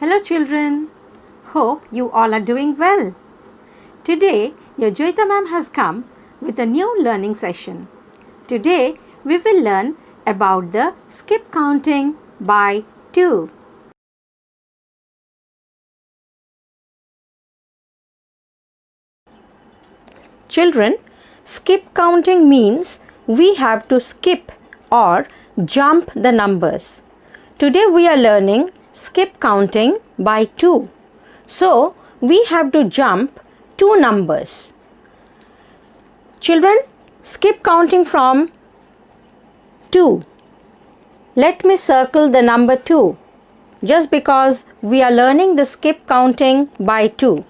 Hello children, hope you all are doing well. Today your Joyita ma'am has come with a new learning session. Today we will learn about the skip counting by 2. Children, skip counting means we have to skip or jump the numbers. Today we are learning skip counting by 2. So we have to jump 2 numbers. Children, skip counting from 2. Let me circle the number 2 just because we are learning the skip counting by 2.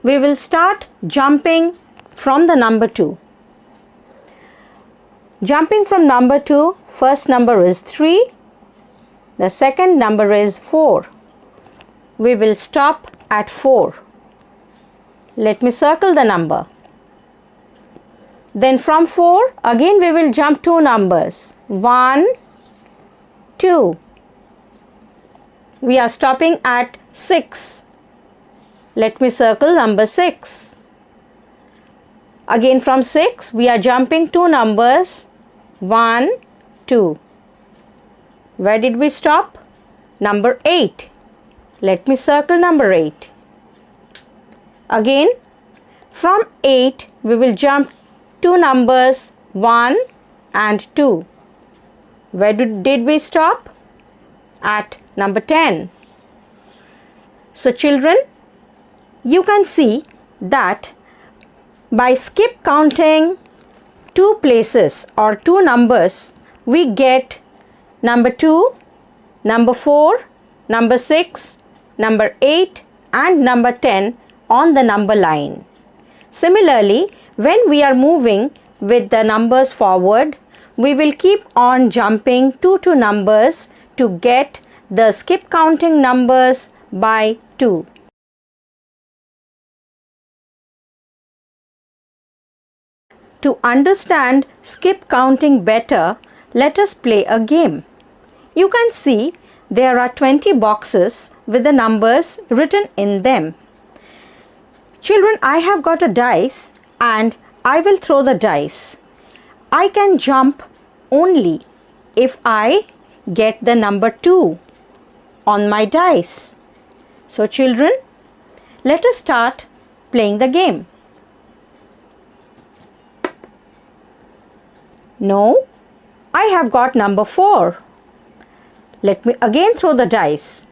We will start jumping from the number 2. Jumping from number 2, first number is 3. The second number is 4. We will stop at 4. Let me circle the number. Then from 4, again we will jump 2 numbers. 1, 2. We are stopping at 6. Let me circle number 6. Again from 6, we are jumping 2 numbers. 1, 2. Where did we stop? Number 8. Let me circle number 8. Again, from 8, we will jump 2 numbers 1 and 2. Where did we stop? At number 10. So children, you can see that by skip counting 2 places or 2 numbers, we get number 2, number 4, number 6, number 8 and number 10 on the number line. Similarly, when we are moving with the numbers forward, we will keep on jumping 2 numbers to get the skip counting numbers by 2. To understand skip counting better, let us play a game. You can see there are 20 boxes with the numbers written in them. Children, I have got a dice and I will throw the dice. I can jump only if I get the number 2 on my dice. So children, let us start playing the game. No, I have got number 4. Let me again throw the dice.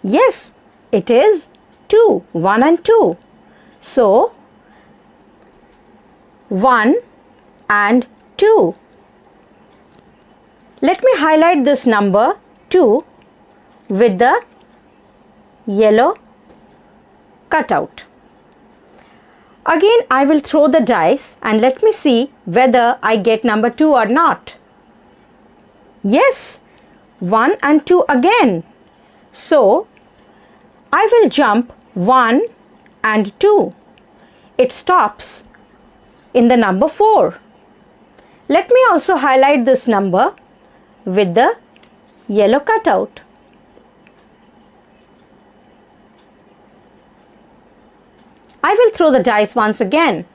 Yes, it is 2, 1 and 2. So, 1 and 2. Let me highlight this number 2 with the yellow cutout. Again, I will throw the dice and let me see whether I get number 2 or not. Yes, 1 and 2 again. So, I will jump 1 and 2. It stops in the number 4. Let me also highlight this number with the yellow cutout. I will throw the dice once again.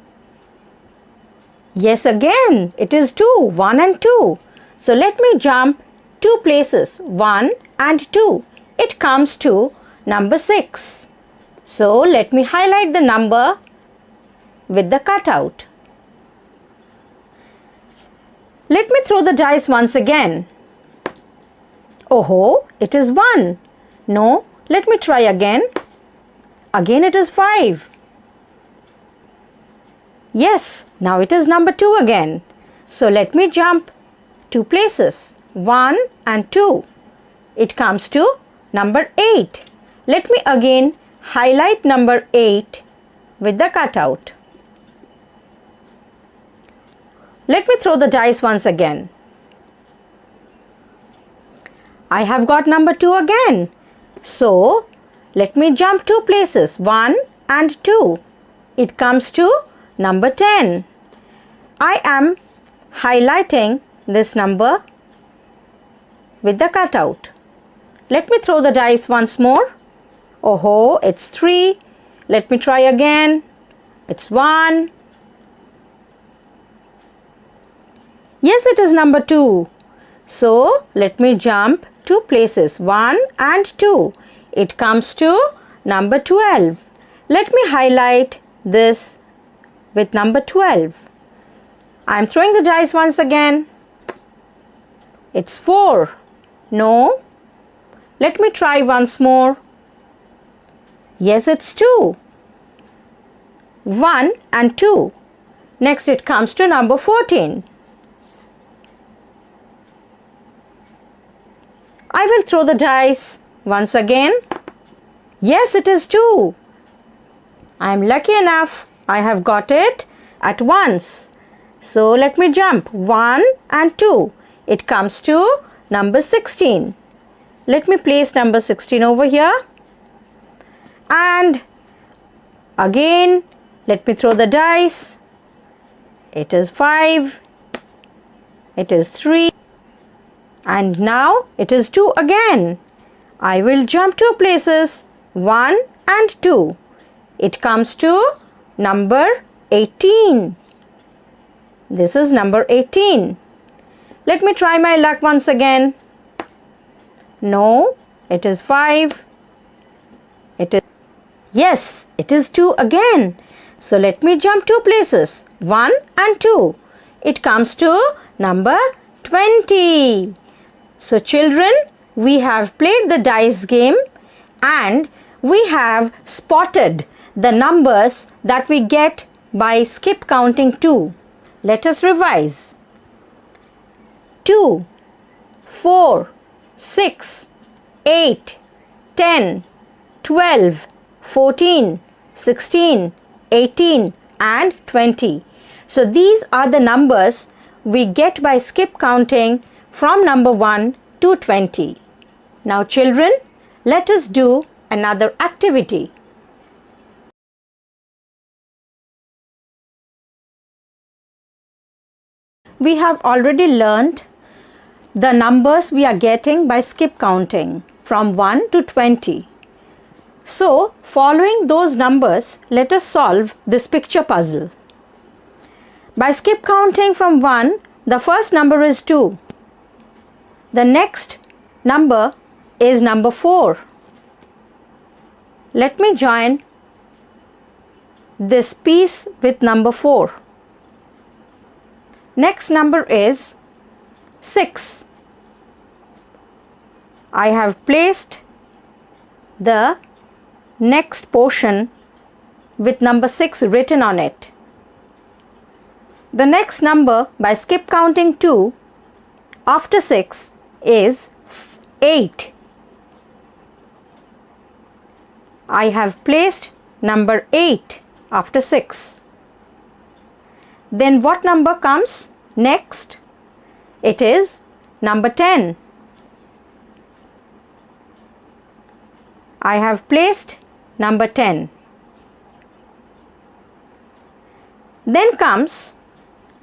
Yes, again, it is 2, 1 and 2. So let me jump 2 places, 1 and 2. It comes to number 6. So let me highlight the number with the cutout. Let me throw the dice once again. Oh, it is 1. No, let me try again. Again it is 5. Yes, now it is number 2 again. So let me jump 2 places, 1 and 2. It comes to number 8. Let me again highlight number 8 with the cutout. Let me throw the dice once again. I have got number 2 again. So let me jump 2 places, 1 and 2. It comes to number 10. I am highlighting this number with the cutout. Let me throw the dice once more. Oh, it's 3. Let me try again. It's 1. Yes, it is number 2. So, let me jump 2 places, 1 and 2. It comes to number 12. Let me highlight this with number 12. I am throwing the dice once again. It's 4. No. Let me try once more. Yes, it's 2. 1 and 2. Next it comes to number 14. I will throw the dice once again. Yes, it is 2. I am lucky enough. I have got it at once. So let me jump 1 and 2. It comes to number 16. Let me place number 16 over here. And again, let me throw the dice. It is 5. It is 3. And now it is 2 again. I will jump 2 places, 1 and 2. It comes to number 18. This is number 18. Let me try my luck once again. No, it is 5. Yes, it is 2 again. So let me jump 2 places, 1 and 2. It comes to number 20. So children, we have played the dice game and we have spotted the numbers that we get by skip counting 2. Let us revise. 2, 4, 6, 8, 10, 12, 14, 16, 18 and 20. So these are the numbers we get by skip counting from number 1 to 20. Now children, let us do another activity. We have already learned the numbers we are getting by skip counting from 1 to 20. So, following those numbers, let us solve this picture puzzle. By skip counting from 1, the first number is 2. The next number is number 4. Let me join this piece with number 4. Next number is 6. I have placed the next portion with number 6 written on it. The next number by skip counting 2 after 6 is 8. I have placed number 8 after 6. Then what number comes next? It is number 10. I have placed number 10. Then comes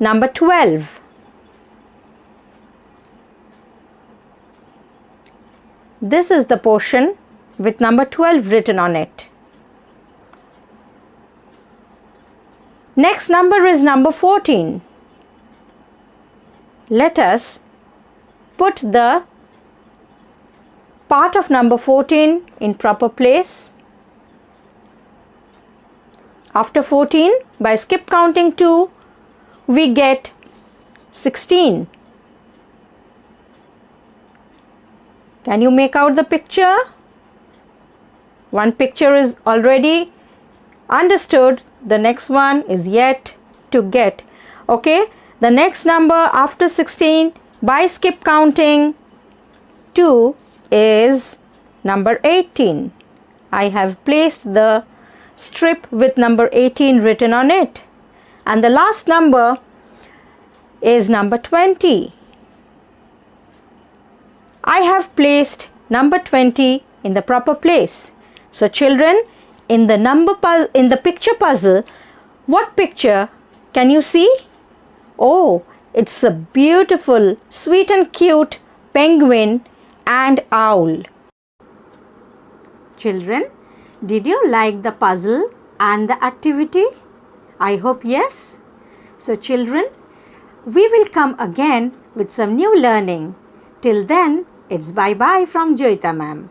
number 12. This is the portion with number 12 written on it. Next number is number 14. Let us put the part of number 14 in proper place. After 14, by skip counting 2, we get 16. Can you make out the picture? One picture is already understood. The next one is yet to get. Okay, the next number after 16 by skip counting 2 is number 18. I have placed the strip with number 18 written on it. And the last number is number 20. I have placed number 20 in the proper place. So children, in the picture puzzle, what picture can you see? Oh, it's a beautiful, sweet and cute penguin and owl. Children, did you like the puzzle and the activity? I hope yes. So children, we will come again with some new learning. Till then, it's bye-bye from Joyita ma'am.